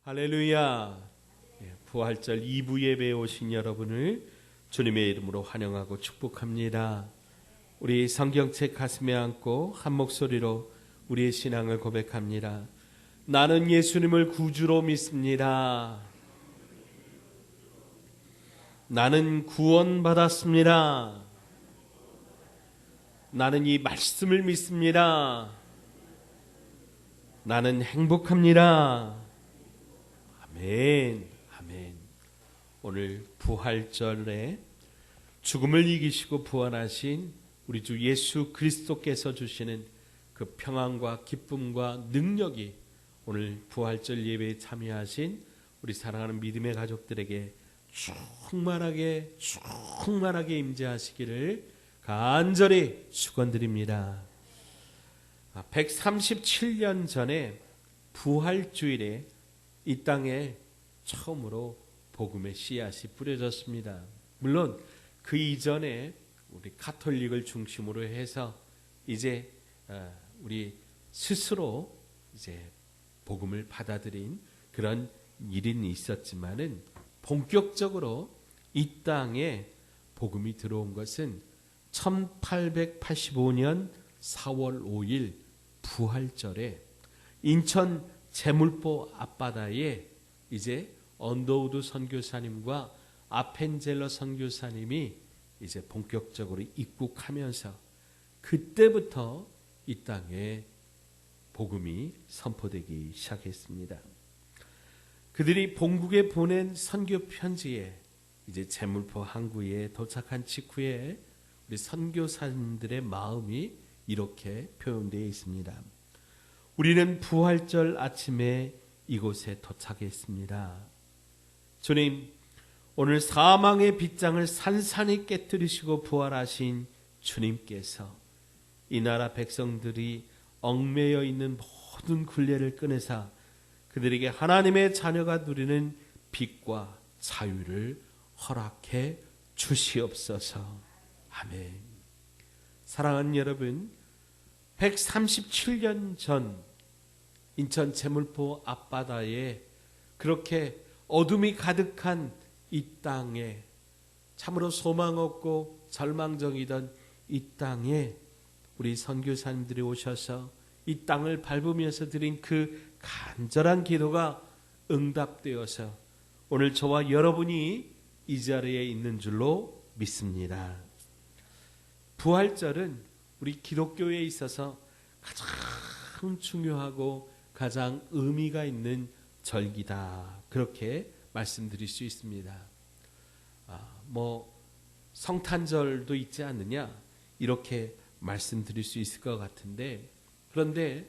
할렐루야. 부활절 2부 예배에 오신 여러분을 주님의 이름으로 환영하고 축복합니다. 우리 성경책 가슴에 안고 한 목소리로 우리의 신앙을 고백합니다. 나는 예수님을 구주로 믿습니다. 나는 구원받았습니다. 나는 이 말씀을 믿습니다. 나는 행복합니다. 아멘, 아멘. 오늘 부활절에 죽음을 이기시고 부활하신 우리 주 예수 그리스도께서 주시는 그 평안과 기쁨과 능력이 오늘 부활절 예배에 참여하신 우리 사랑하는 믿음의 가족들에게 충만하게 임재하시기를 간절히 축원드립니다. 137년 전에 부활주일에 이 땅에 처음으로 복음의 씨앗이 뿌려졌습니다. 물론 그 이전에 우리 가톨릭을 중심으로 해서 이제 우리 스스로 이제 복음을 받아들인 그런 일이 있었지만은 본격적으로 이 땅에 복음이 들어온 것은 1885년 4월 5일 부활절에 인천 제물포 앞바다에 이제 언더우드 선교사님과 아펜젤러 선교사님이 이제 본격적으로 입국하면서 그때부터 이 땅에 복음이 선포되기 시작했습니다. 그들이 본국에 보낸 선교 편지에 이제 제물포 항구에 도착한 직후에 우리 선교사님들의 마음이 이렇게 표현되어 있습니다. 우리는 부활절 아침에 이곳에 도착했습니다. 주님, 오늘 사망의 빗장을 산산히 깨뜨리시고 부활하신 주님께서 이 나라 백성들이 얽매여 있는 모든 굴레를 끊으사 그들에게 하나님의 자녀가 누리는 빛과 자유를 허락해 주시옵소서. 아멘. 사랑하는 여러분, 137년 전 인천 제물포 앞바다에 그렇게 어둠이 가득한 이 땅에 참으로 소망 없고 절망적이던 이 땅에 우리 선교사님들이 오셔서 이 땅을 밟으면서 드린 그 간절한 기도가 응답되어서 오늘 저와 여러분이 이 자리에 있는 줄로 믿습니다. 부활절은 우리 기독교에 있어서 가장 중요하고 가장 의미가 있는 절기다. 그렇게 말씀드릴 수 있습니다. 성탄절도 있지 않느냐? 이렇게 말씀드릴 수 있을 것 같은데, 그런데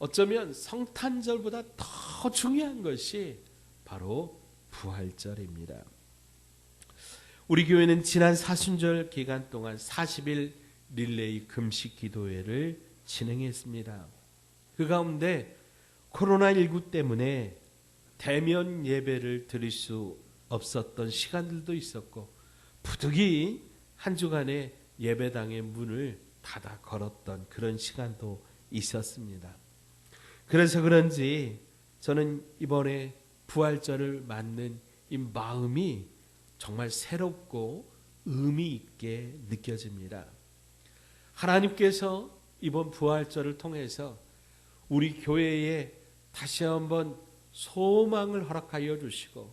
어쩌면 성탄절보다 더 중요한 것이 바로 부활절입니다. 우리 교회는 지난 사순절 기간 동안 40일 릴레이 금식 기도회를 진행했습니다. 그 가운데 코로나19 때문에 대면 예배를 드릴 수 없었던 시간들도 있었고 부득이 한 주간의 예배당의 문을 닫아 걸었던 그런 시간도 있었습니다. 그래서 그런지 저는 이번에 부활절을 맞는 이 마음이 정말 새롭고 의미 있게 느껴집니다. 하나님께서 이번 부활절을 통해서 우리 교회에 다시 한번 소망을 허락하여 주시고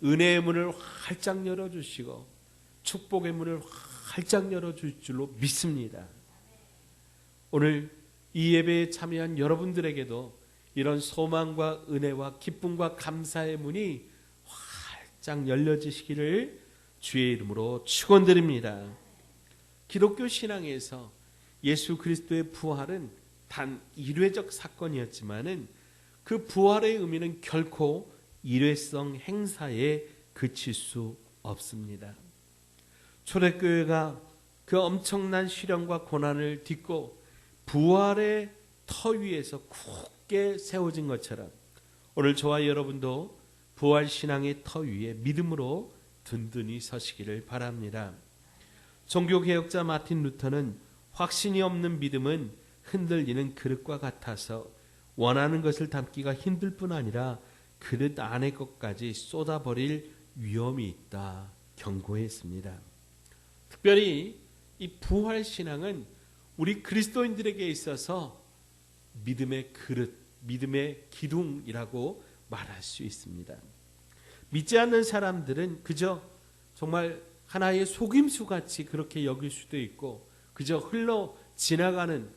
은혜의 문을 활짝 열어주시고 축복의 문을 활짝 열어줄 줄로 믿습니다. 오늘 이 예배에 참여한 여러분들에게도 이런 소망과 은혜와 기쁨과 감사의 문이 활짝 열려지시기를 주의 이름으로 축원드립니다. 기독교 신앙에서 예수 그리스도의 부활은 단 일회적 사건이었지만은 그 부활의 의미는 결코 일회성 행사에 그칠 수 없습니다. 초대교회가 그 엄청난 시련과 고난을 딛고 부활의 터 위에서 굳게 세워진 것처럼 오늘 저와 여러분도 부활 신앙의 터 위에 믿음으로 든든히 서시기를 바랍니다. 종교개혁자 마틴 루터는 확신이 없는 믿음은 흔들리는 그릇과 같아서 원하는 것을 담기가 힘들 뿐 아니라 그릇 안의 것까지 쏟아버릴 위험이 있다 경고했습니다. 특별히 이 부활신앙은 우리 그리스도인들에게 있어서 믿음의 그릇, 믿음의 기둥이라고 말할 수 있습니다. 믿지 않는 사람들은 그저 정말 하나의 속임수같이 그렇게 여길 수도 있고 그저 흘러 지나가는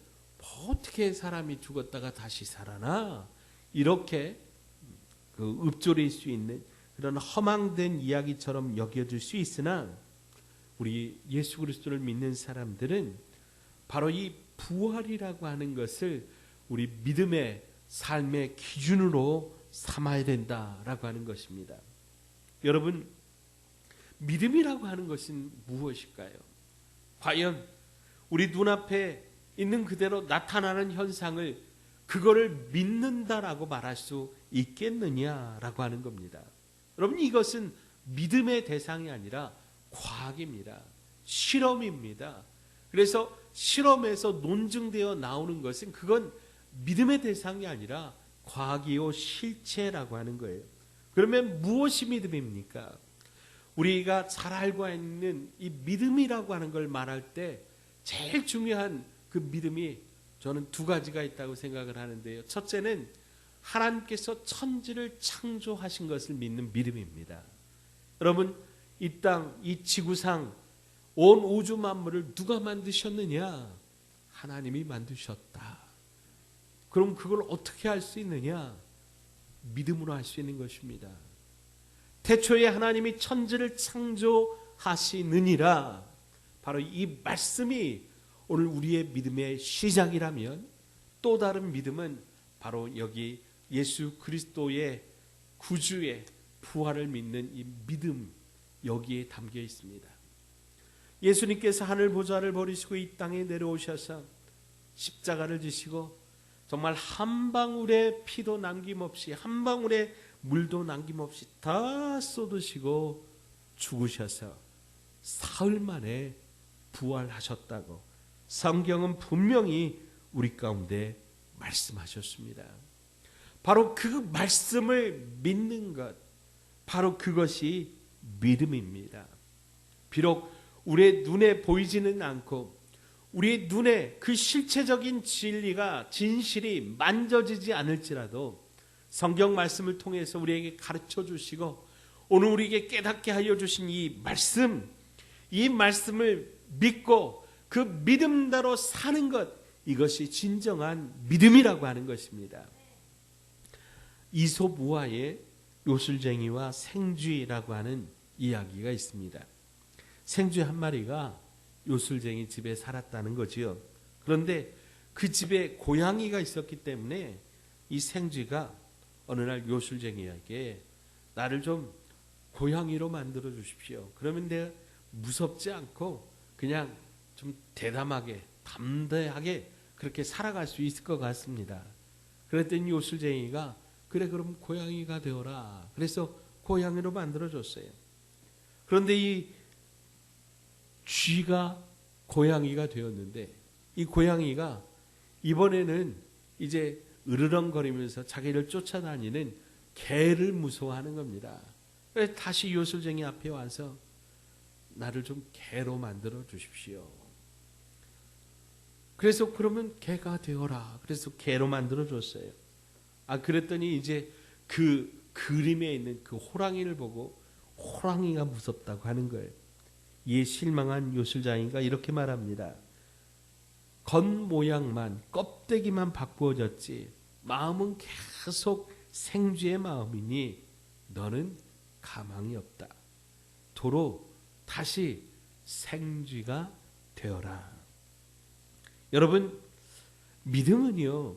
어떻게 사람이 죽었다가 다시 살아나 이렇게 읊조릴 수 있는 그런 허망된 이야기처럼 여겨질 수 있으나 우리 예수 그리스도를 믿는 사람들은 바로 이 부활이라고 하는 것을 우리 믿음의 삶의 기준으로 삼아야 된다라고 하는 것입니다. 여러분, 믿음이라고 하는 것은 무엇일까요? 과연 우리 눈앞에 있는 그대로 나타나는 현상을 그거를 믿는다라고 말할 수 있겠느냐라고 하는 겁니다. 여러분, 이것은 믿음의 대상이 아니라 과학입니다. 실험입니다. 그래서 실험에서 논증되어 나오는 것은 그건 믿음의 대상이 아니라 과학이요 실체라고 하는 거예요. 그러면 무엇이 믿음입니까? 우리가 잘 알고 있는 이 믿음이라고 하는 걸 말할 때 제일 중요한 그 믿음이 저는 두 가지가 있다고 생각을 하는데요. 첫째는 하나님께서 천지를 창조하신 것을 믿는 믿음입니다. 여러분, 이 땅, 이 지구상 온 우주 만물을 누가 만드셨느냐? 하나님이 만드셨다. 그럼 그걸 어떻게 할 수 있느냐? 믿음으로 할 수 있는 것입니다. 태초에 하나님이 천지를 창조하시느니라. 바로 이 말씀이 오늘 우리의 믿음의 시작이라면 또 다른 믿음은 바로 여기 예수 그리스도의 구주의 부활을 믿는 이 믿음, 여기에 담겨 있습니다. 예수님께서 하늘 보좌를 버리시고 이 땅에 내려오셔서 십자가를 지시고 정말 한 방울의 피도 남김없이 한 방울의 물도 남김없이 다 쏟으시고 죽으셔서 사흘 만에 부활하셨다고 성경은 분명히 우리 가운데 말씀하셨습니다. 바로 그 말씀을 믿는 것, 바로 그것이 믿음입니다. 비록 우리의 눈에 보이지는 않고 우리의 눈에 그 실체적인 진리가 진실이 만져지지 않을지라도 성경 말씀을 통해서 우리에게 가르쳐 주시고 오늘 우리에게 깨닫게 하여 주신 이 말씀을 믿고 그 믿음대로 사는 것, 이것이 진정한 믿음이라고 하는 것입니다. 이솝 우화에 요술쟁이와 생쥐라고 하는 이야기가 있습니다. 생쥐 한 마리가 요술쟁이 집에 살았다는 거지요. 그런데 그 집에 고양이가 있었기 때문에 이 생쥐가 어느 날 요술쟁이에게 나를 좀 고양이로 만들어 주십시오. 그러면 내가 무섭지 않고 그냥 좀 대담하게 담대하게 그렇게 살아갈 수 있을 것 같습니다. 그랬더니 요술쟁이가 그래 그럼 고양이가 되어라. 그래서 고양이로 만들어 줬어요. 그런데 이 쥐가 고양이가 되었는데 이 고양이가 이번에는 이제 으르렁거리면서 자기를 쫓아다니는 개를 무서워하는 겁니다. 그래서 다시 요술쟁이 앞에 와서 나를 좀 개로 만들어 주십시오. 그래서 그러면 개가 되어라. 그래서 개로 만들어 줬어요. 그랬더니 이제 그 그림에 있는 그 호랑이를 보고 호랑이가 무섭다고 하는 거예요. 이에 실망한 요술장이가 이렇게 말합니다. 겉모양만 껍데기만 바꾸어졌지 마음은 계속 생쥐의 마음이니 너는 가망이 없다. 도로 다시 생쥐가 되어라. 여러분, 믿음은요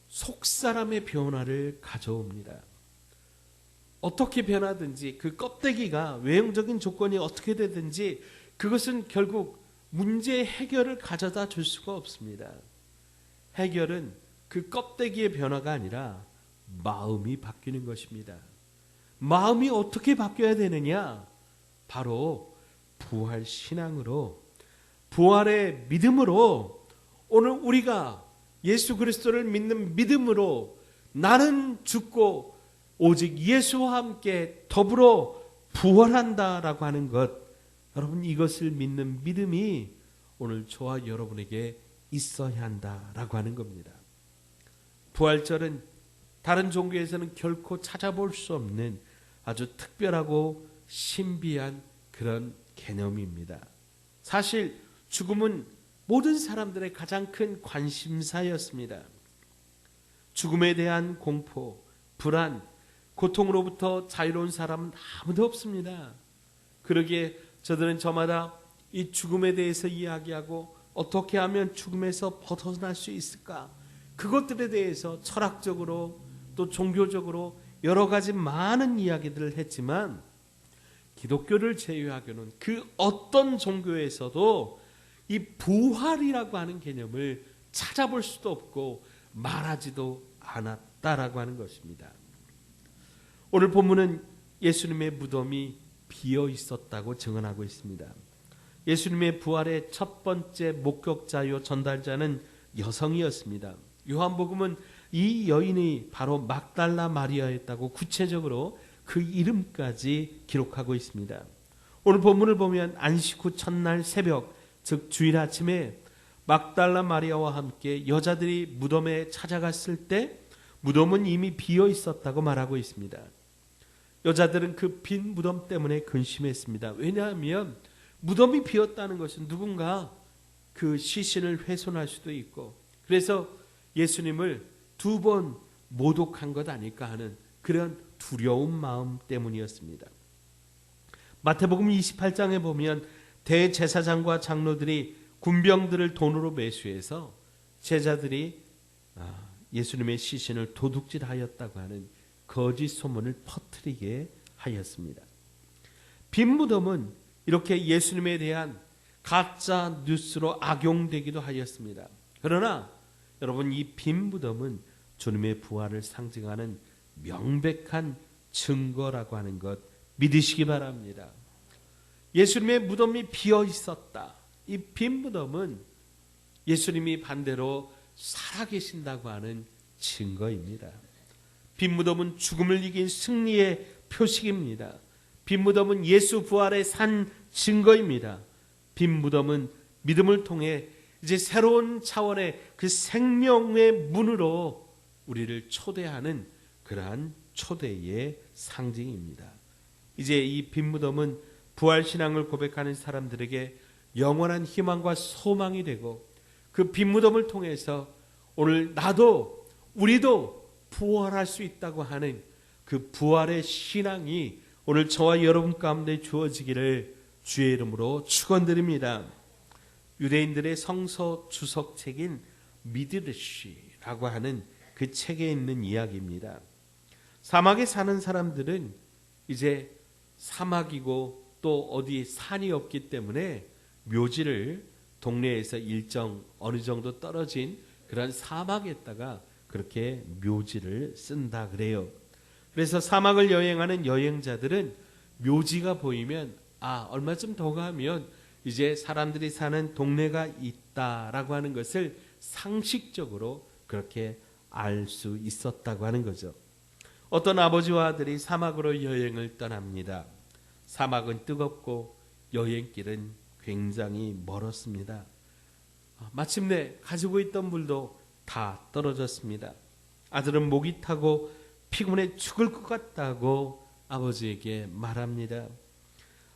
속사람의 변화를 가져옵니다. 어떻게 변하든지 그 껍데기가 외형적인 조건이 어떻게 되든지 그것은 결국 문제의 해결을 가져다 줄 수가 없습니다. 해결은 그 껍데기의 변화가 아니라 마음이 바뀌는 것입니다. 마음이 어떻게 바뀌어야 되느냐? 바로 부활 신앙으로, 부활의 믿음으로, 오늘 우리가 예수 그리스도를 믿는 믿음으로 나는 죽고 오직 예수와 함께 더불어 부활한다라고 하는 것, 여러분 이것을 믿는 믿음이 오늘 저와 여러분에게 있어야 한다라고 하는 겁니다. 부활절은 다른 종교에서는 결코 찾아볼 수 없는 아주 특별하고 신비한 그런 개념입니다. 사실 죽음은 모든 사람들의 가장 큰 관심사였습니다. 죽음에 대한 공포, 불안, 고통으로부터 자유로운 사람은 아무도 없습니다. 그러기에 저들은 저마다 이 죽음에 대해서 이야기하고 어떻게 하면 죽음에서 벗어날 수 있을까? 그것들에 대해서 철학적으로 또 종교적으로 여러 가지 많은 이야기들을 했지만 기독교를 제외하고는 그 어떤 종교에서도 이 부활이라고 하는 개념을 찾아볼 수도 없고 말하지도 않았다라고 하는 것입니다. 오늘 본문은 예수님의 무덤이 비어 있었다고 증언하고 있습니다. 예수님의 부활의 첫 번째 목격자요 전달자는 여성이었습니다. 요한복음은 이 여인이 바로 막달라 마리아였다고 구체적으로 그 이름까지 기록하고 있습니다. 오늘 본문을 보면 안식 후 첫날 새벽, 즉 주일 아침에 막달라 마리아와 함께 여자들이 무덤에 찾아갔을 때 무덤은 이미 비어 있었다고 말하고 있습니다. 여자들은 그 빈 무덤 때문에 근심했습니다. 왜냐하면 무덤이 비었다는 것은 누군가 그 시신을 훼손할 수도 있고, 그래서 예수님을 2번 모독한 것 아닐까 하는 그런 두려운 마음 때문이었습니다. 마태복음 28장에 보면 대제사장과 장로들이 군병들을 돈으로 매수해서 제자들이 예수님의 시신을 도둑질하였다고 하는 거짓 소문을 퍼뜨리게 하였습니다. 빈 무덤은 이렇게 예수님에 대한 가짜 뉴스로 악용되기도 하였습니다. 그러나 여러분, 이 빈 무덤은 주님의 부활을 상징하는 명백한 증거라고 하는 것 믿으시기 바랍니다. 예수님의 무덤이 비어 있었다. 이 빈 무덤은 예수님이 반대로 살아계신다고 하는 증거입니다. 빈 무덤은 죽음을 이긴 승리의 표식입니다. 빈 무덤은 예수 부활의 산 증거입니다. 빈 무덤은 믿음을 통해 이제 새로운 차원의 그 생명의 문으로 우리를 초대하는 그러한 초대의 상징입니다. 이제 이 빈 무덤은 부활신앙을 고백하는 사람들에게 영원한 희망과 소망이 되고, 그 빈 무덤을 통해서 오늘 나도 우리도 부활할 수 있다고 하는 그 부활의 신앙이 오늘 저와 여러분 가운데 주어지기를 주의 이름으로 축원드립니다. 유대인들의 성서 주석책인 미드레시라고 하는 그 책에 있는 이야기입니다. 사막에 사는 사람들은 이제 사막이고 또 어디 산이 없기 때문에 묘지를 동네에서 일정 어느 정도 떨어진 그런 사막에다가 그렇게 묘지를 쓴다 그래요. 그래서 사막을 여행하는 여행자들은 묘지가 보이면 얼마쯤 더 가면 이제 사람들이 사는 동네가 있다라고 하는 것을 상식적으로 그렇게 알 수 있었다고 하는 거죠. 어떤 아버지와 아들이 사막으로 여행을 떠납니다. 사막은 뜨겁고 여행길은 굉장히 멀었습니다. 마침내 가지고 있던 물도 다 떨어졌습니다. 아들은 목이 타고 피곤해 죽을 것 같다고 아버지에게 말합니다.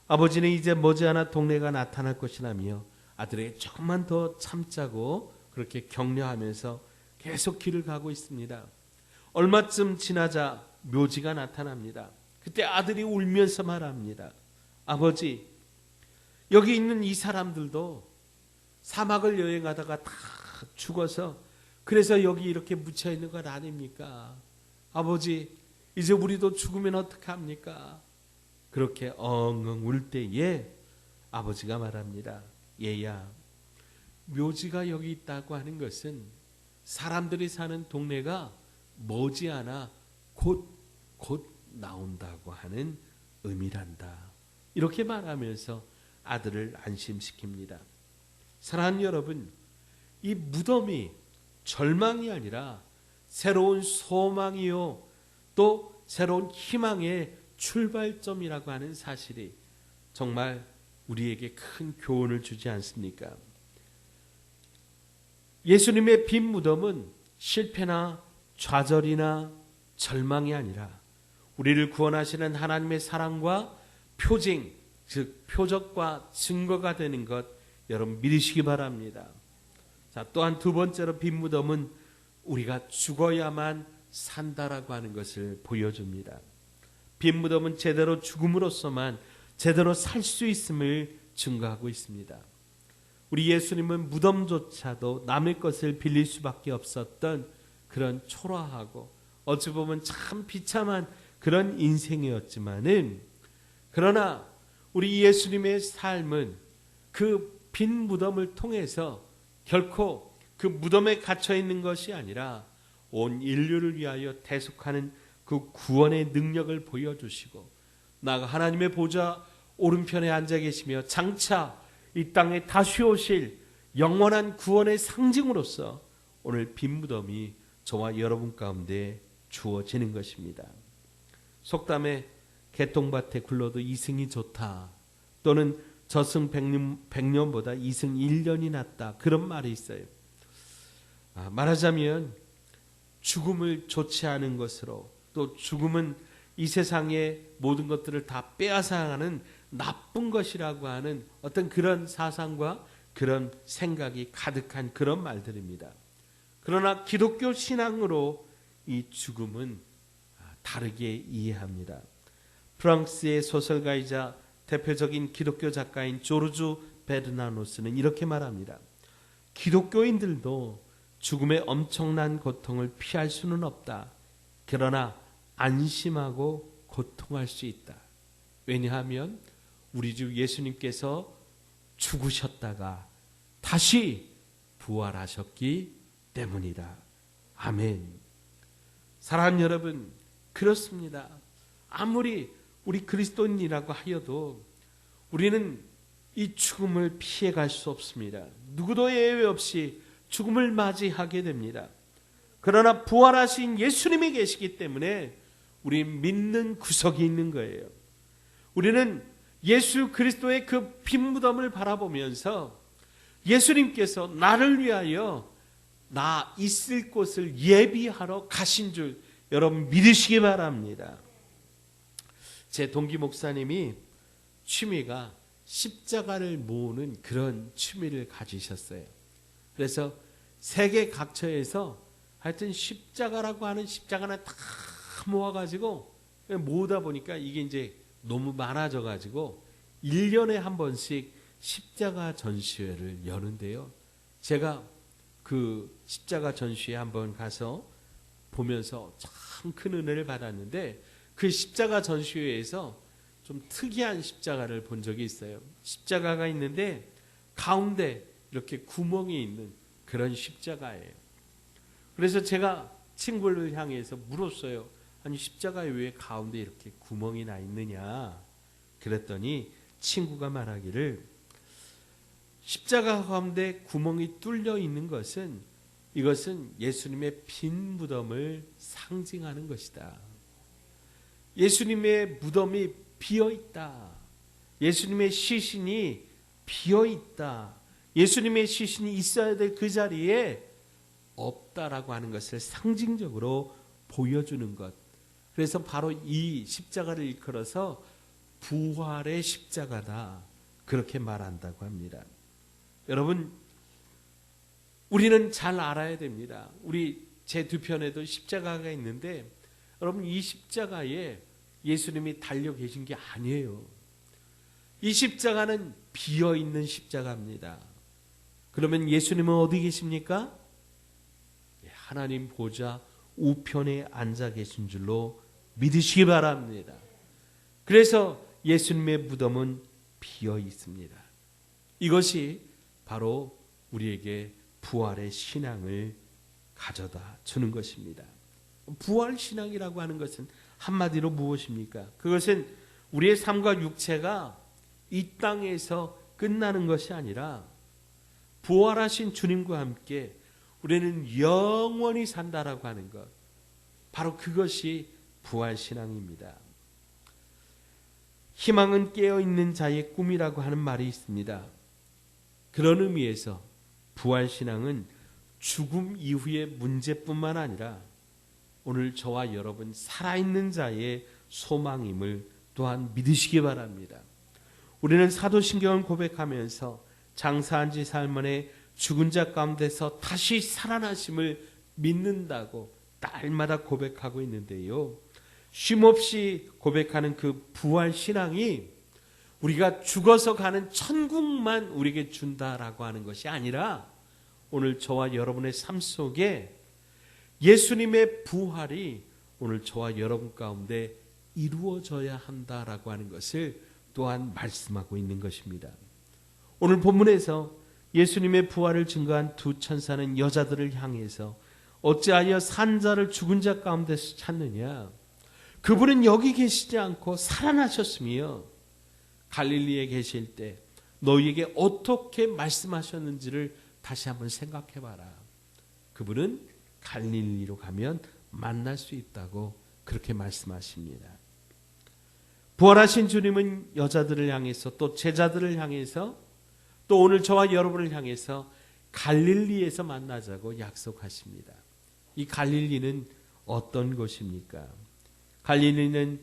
아버지는 이제 머지않아 동네가 나타날 것이라며 아들에게 조금만 더 참자고 그렇게 격려하면서 계속 길을 가고 있습니다. 얼마쯤 지나자 묘지가 나타납니다. 그때 아들이 울면서 말합니다. 아버지, 여기 있는 이 사람들도 사막을 여행하다가 다 죽어서 그래서 여기 이렇게 묻혀 있는 것 아닙니까? 아버지, 이제 우리도 죽으면 어떡합니까? 그렇게 엉엉 울 때에 아버지가 말합니다. 얘야, 묘지가 여기 있다고 하는 것은 사람들이 사는 동네가 머지않아 곧 나온다고 하는 의미란다. 이렇게 말하면서 아들을 안심시킵니다. 사랑하는 여러분, 이 무덤이 절망이 아니라 새로운 소망이요, 또 새로운 희망의 출발점이라고 하는 사실이 정말 우리에게 큰 교훈을 주지 않습니까? 예수님의 빈 무덤은 실패나 좌절이나 절망이 아니라 우리를 구원하시는 하나님의 사랑과 표징, 즉 표적과 증거가 되는 것 여러분 믿으시기 바랍니다. 자, 또한 두 번째로 빈 무덤은 우리가 죽어야만 산다라고 하는 것을 보여줍니다. 빈 무덤은 제대로 죽음으로써만 제대로 살 수 있음을 증거하고 있습니다. 우리 예수님은 무덤조차도 남의 것을 빌릴 수밖에 없었던 그런 초라하고 어찌 보면 참 비참한 그런 인생이었지만은, 그러나 우리 예수님의 삶은 그 빈 무덤을 통해서 결코 그 무덤에 갇혀 있는 것이 아니라 온 인류를 위하여 대속하는 그 구원의 능력을 보여주시고, 나아가 하나님의 보좌 오른편에 앉아 계시며 장차 이 땅에 다시 오실 영원한 구원의 상징으로서 오늘 빈 무덤이 저와 여러분 가운데 주어지는 것입니다. 속담에 개똥밭에 굴러도 이승이 좋다, 또는 저승 100년보다 이승 1년이 낫다, 그런 말이 있어요. 말하자면 죽음을 좋지 않은 것으로, 또 죽음은 이 세상의 모든 것들을 다 빼앗아가는 나쁜 것이라고 하는 어떤 그런 사상과 그런 생각이 가득한 그런 말들입니다. 그러나 기독교 신앙으로 이 죽음은 다르게 이해합니다. 프랑스의 소설가이자 대표적인 기독교 작가인 조르주 베르나노스는 이렇게 말합니다. 기독교인들도 죽음의 엄청난 고통을 피할 수는 없다. 그러나 안심하고 고통할 수 있다. 왜냐하면 우리 주 예수님께서 죽으셨다가 다시 부활하셨기 때문이다. 아멘. 사랑하는 여러분, 그렇습니다. 아무리 우리 그리스도인이라고 하여도 우리는 이 죽음을 피해갈 수 없습니다. 누구도 예외 없이 죽음을 맞이하게 됩니다. 그러나 부활하신 예수님이 계시기 때문에 우리 믿는 구석이 있는 거예요. 우리는 예수 그리스도의 그 빈 무덤을 바라보면서 예수님께서 나를 위하여 나 있을 곳을 예비하러 가신 줄 여러분 믿으시기 바랍니다. 제 동기 목사님이 취미가 십자가를 모으는 그런 취미를 가지셨어요. 그래서 세계 각처에서 하여튼 십자가라고 하는 십자가는 다 모아가지고 모으다 보니까 이게 이제 너무 많아져가지고 1년에 한 번씩 십자가 전시회를 여는데요. 제가 그 십자가 전시회 한번 가서 보면서 참 큰 은혜를 받았는데, 그 십자가 전시회에서 좀 특이한 십자가를 본 적이 있어요. 십자가가 있는데 가운데 이렇게 구멍이 있는 그런 십자가예요. 그래서 제가 친구를 향해서 물었어요. 아니 십자가에 왜 가운데 이렇게 구멍이 나 있느냐. 그랬더니 친구가 말하기를 십자가 가운데 구멍이 뚫려 있는 것은 이것은 예수님의 빈 무덤을 상징하는 것이다. 예수님의 무덤이 비어있다. 예수님의 시신이 비어있다. 예수님의 시신이 있어야 될 그 자리에 없다라고 하는 것을 상징적으로 보여주는 것. 그래서 바로 이 십자가를 일컬어서 부활의 십자가다, 그렇게 말한다고 합니다. 여러분, 우리는 잘 알아야 됩니다. 우리 제 두 편에도 십자가가 있는데, 여러분 이 십자가에 예수님이 달려 계신 게 아니에요. 이 십자가는 비어있는 십자가입니다. 그러면 예수님은 어디 계십니까? 하나님 보좌 우편에 앉아 계신 줄로 믿으시기 바랍니다. 그래서 예수님의 무덤은 비어 있습니다. 이것이 바로 우리에게 부활의 신앙을 가져다 주는 것입니다. 부활 신앙이라고 하는 것은 한마디로 무엇입니까? 그것은 우리의 삶과 육체가 이 땅에서 끝나는 것이 아니라 부활하신 주님과 함께 우리는 영원히 산다라고 하는 것, 바로 그것이 부활신앙입니다. 희망은 깨어있는 자의 꿈이라고 하는 말이 있습니다. 그런 의미에서 부활신앙은 죽음 이후의 문제뿐만 아니라 오늘 저와 여러분 살아있는 자의 소망임을 또한 믿으시기 바랍니다. 우리는 사도신경을 고백하면서 장사한 지 사흘 만에 죽은 자 가운데서 다시 살아나심을 믿는다고 날마다 고백하고 있는데요. 쉼없이 고백하는 그 부활신앙이 우리가 죽어서 가는 천국만 우리에게 준다라고 하는 것이 아니라 오늘 저와 여러분의 삶 속에 예수님의 부활이 오늘 저와 여러분 가운데 이루어져야 한다라고 하는 것을 또한 말씀하고 있는 것입니다. 오늘 본문에서 예수님의 부활을 증거한 두 천사는 여자들을 향해서 어찌하여 산 자를 죽은 자 가운데서 찾느냐? 그분은 여기 계시지 않고 살아나셨으며 갈릴리에 계실 때 너희에게 어떻게 말씀하셨는지를 다시 한번 생각해 봐라. 그분은 갈릴리로 가면 만날 수 있다고 그렇게 말씀하십니다. 부활하신 주님은 여자들을 향해서 또 제자들을 향해서 또 오늘 저와 여러분을 향해서 갈릴리에서 만나자고 약속하십니다. 이 갈릴리는 어떤 곳입니까? 갈릴리는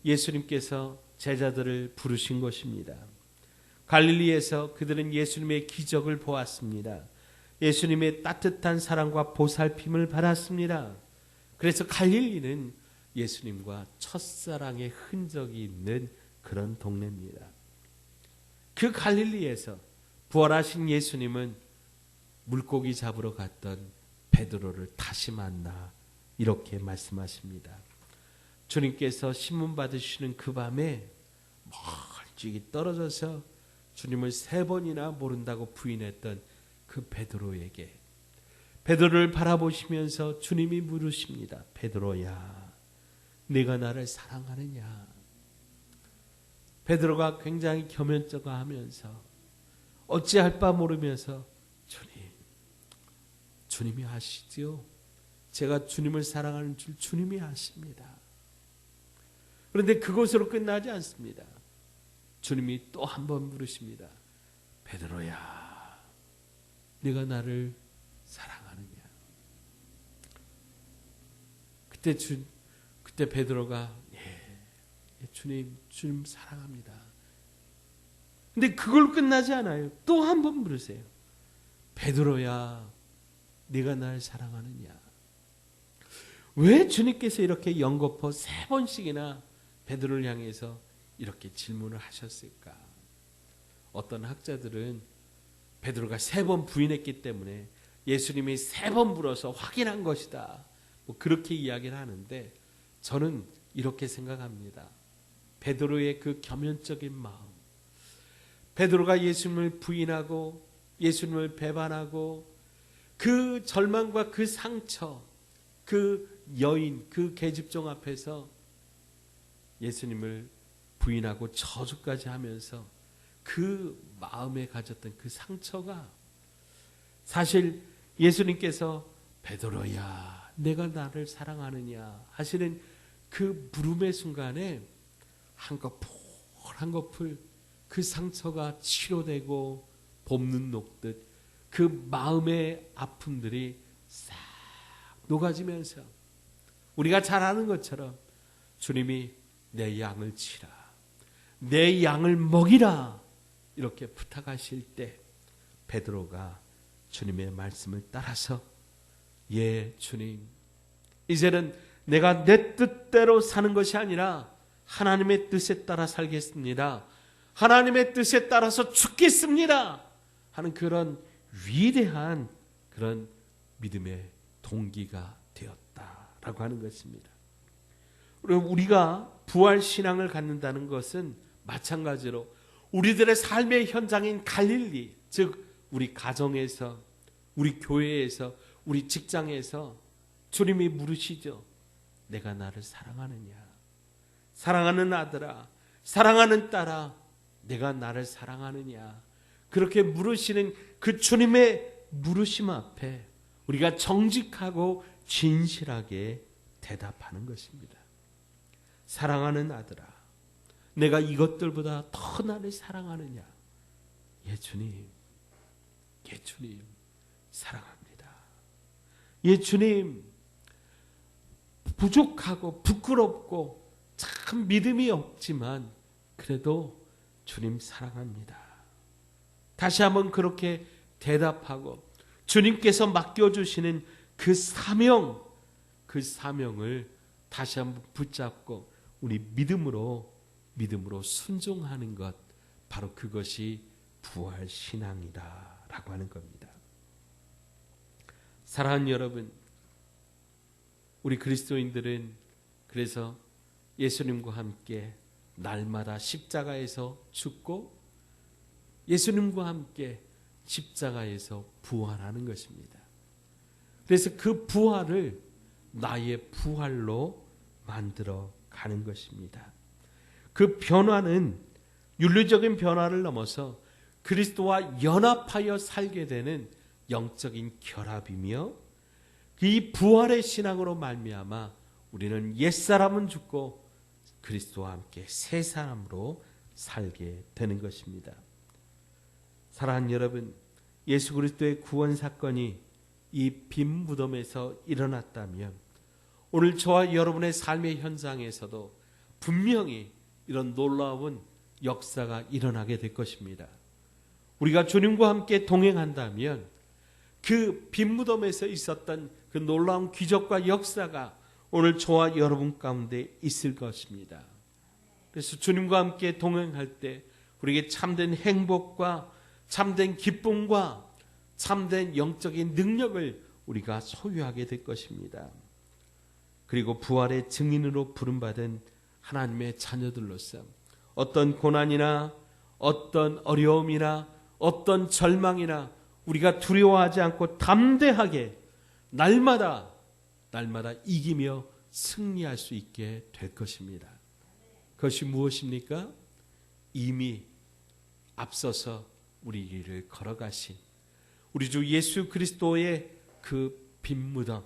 예수님께서 제자들을 부르신 곳입니다. 갈릴리에서 그들은 예수님의 기적을 보았습니다. 예수님의 따뜻한 사랑과 보살핌을 받았습니다. 그래서 갈릴리는 예수님과 첫사랑의 흔적이 있는 그런 동네입니다. 그 갈릴리에서 부활하신 예수님은 물고기 잡으러 갔던 베드로를 다시 만나 이렇게 말씀하십니다. 주님께서 신문 받으시는 그 밤에 멀찍이 떨어져서 주님을 3번이나 모른다고 부인했던 그 베드로에게 베드로를 바라보시면서 주님이 물으십니다. 베드로야, 네가 나를 사랑하느냐? 베드로가 굉장히 겸연쩍어하면서 어찌할 바 모르면서 주님이 아시지요? 제가 주님을 사랑하는 줄 주님이 아십니다. 그런데 그것으로 끝나지 않습니다. 주님이 또 한 번 물으십니다. 베드로야, 네가 나를 사랑하느냐? 그때 베드로가 주님 사랑합니다. 근데 그걸 끝나지 않아요. 또 한 번 물으세요. 베드로야, 네가 날 사랑하느냐? 왜 주님께서 이렇게 연거푸 3번씩이나 베드로를 향해서 이렇게 질문을 하셨을까? 어떤 학자들은 베드로가 3번 부인했기 때문에 예수님이 3번 물어서 확인한 것이다, 그렇게 이야기를 하는데 저는 이렇게 생각합니다. 베드로의 그 겸연적인 마음, 베드로가 예수님을 부인하고 예수님을 배반하고 그 절망과 그 상처, 그 여인, 그 계집종 앞에서 예수님을 부인하고 저주까지 하면서 그 마음에 가졌던 그 상처가 사실 예수님께서 베드로야, 내가 나를 사랑하느냐 하시는 그 물음의 순간에 한꺼풀 그 상처가 치료되고 봄눈 녹듯 그 마음의 아픔들이 싹 녹아지면서 우리가 잘 아는 것처럼 주님이 내 양을 치라, 내 양을 먹이라 이렇게 부탁하실 때 베드로가 주님의 말씀을 따라서 예 주님, 이제는 내가 내 뜻대로 사는 것이 아니라 하나님의 뜻에 따라 살겠습니다, 하나님의 뜻에 따라서 죽겠습니다 하는 그런 위대한 그런 믿음의 동기가 되었다라고 하는 것입니다. 우리가 부활신앙을 갖는다는 것은 마찬가지로 우리들의 삶의 현장인 갈릴리, 즉 우리 가정에서, 우리 교회에서, 우리 직장에서 주님이 물으시죠. 내가 나를 사랑하느냐? 사랑하는 아들아, 사랑하는 딸아, 내가 나를 사랑하느냐? 그렇게 물으시는 그 주님의 물으심 앞에 우리가 정직하고 진실하게 대답하는 것입니다. 사랑하는 아들아, 내가 이것들보다 더 나를 사랑하느냐? 예 주님, 예 주님 사랑합니다. 예 주님, 부족하고 부끄럽고 참 믿음이 없지만 그래도 주님 사랑합니다. 다시 한번 그렇게 대답하고 주님께서 맡겨주시는 그 사명을 다시 한번 붙잡고 우리 믿음으로 순종하는 것, 바로 그것이 부활신앙이다라고 하는 겁니다. 사랑하는 여러분, 우리 그리스도인들은 그래서 예수님과 함께 날마다 십자가에서 죽고 예수님과 함께 십자가에서 부활하는 것입니다. 그래서 그 부활을 나의 부활로 만들어 가는 것입니다. 그 변화는 윤리적인 변화를 넘어서 그리스도와 연합하여 살게 되는 영적인 결합이며, 이 부활의 신앙으로 말미암아 우리는 옛사람은 죽고 그리스도와 함께 새 사람으로 살게 되는 것입니다. 사랑하는 여러분, 예수 그리스도의 구원 사건이 이 빈 무덤에서 일어났다면 오늘 저와 여러분의 삶의 현장에서도 분명히 이런 놀라운 역사가 일어나게 될 것입니다. 우리가 주님과 함께 동행한다면 그 빈 무덤에서 있었던 그 놀라운 기적과 역사가 오늘 저와 여러분 가운데 있을 것입니다. 그래서 주님과 함께 동행할 때 우리에게 참된 행복과 참된 기쁨과 참된 영적인 능력을 우리가 소유하게 될 것입니다. 그리고 부활의 증인으로 부름받은 하나님의 자녀들로서 어떤 고난이나 어떤 어려움이나 어떤 절망이나 우리가 두려워하지 않고 담대하게 날마다 이기며 승리할 수 있게 될 것입니다. 그것이 무엇입니까? 이미 앞서서 우리 길을 걸어가신 우리 주 예수 그리스도의 그 빈 무덤,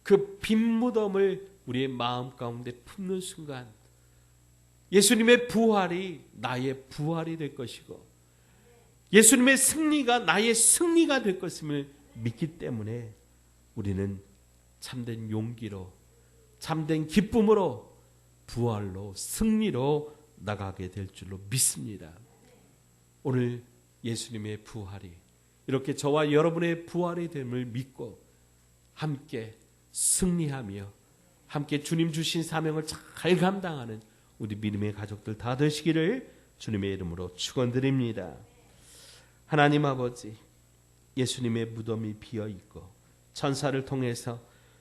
그 빈 무덤을 우리의 마음 가운데 품는 순간 예수님의 부활이 나의 부활이 될 것이고 예수님의 승리가 나의 승리가 될 것임을 믿기 때문에 우리는 참된 용기로, 참된 기쁨으로, 부활로, 승리로 나가게 될 줄로 믿습니다. 오늘 예수님의 부활이 이렇게 저와 여러분의 부활이 됨을 믿고 함께 승리하며 함께 주님 주신 사명을 잘 감당하는 우리 믿음의 가족들 다 되시기를 주님의 이름으로 축원드립니다. 하나님 아버지, 예수님의 무덤이 비어있고 천사를 통해서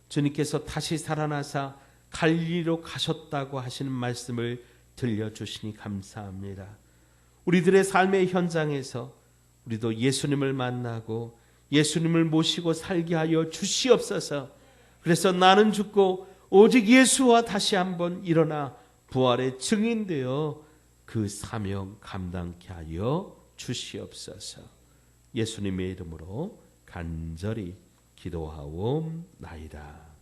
주님께서 다시 살아나사 갈릴리로 가셨다고 하시는 말씀을 들려주시니 감사합니다. 우리들의 삶의 현장에서 우리도 예수님을 만나고 예수님을 모시고 살게 하여 주시옵소서. 그래서 나는 죽고 오직 예수와 다시 한번 일어나 부활의 증인되어 그 사명 감당케 하여 주시옵소서. 예수님의 이름으로 간절히 기도하옵나이다.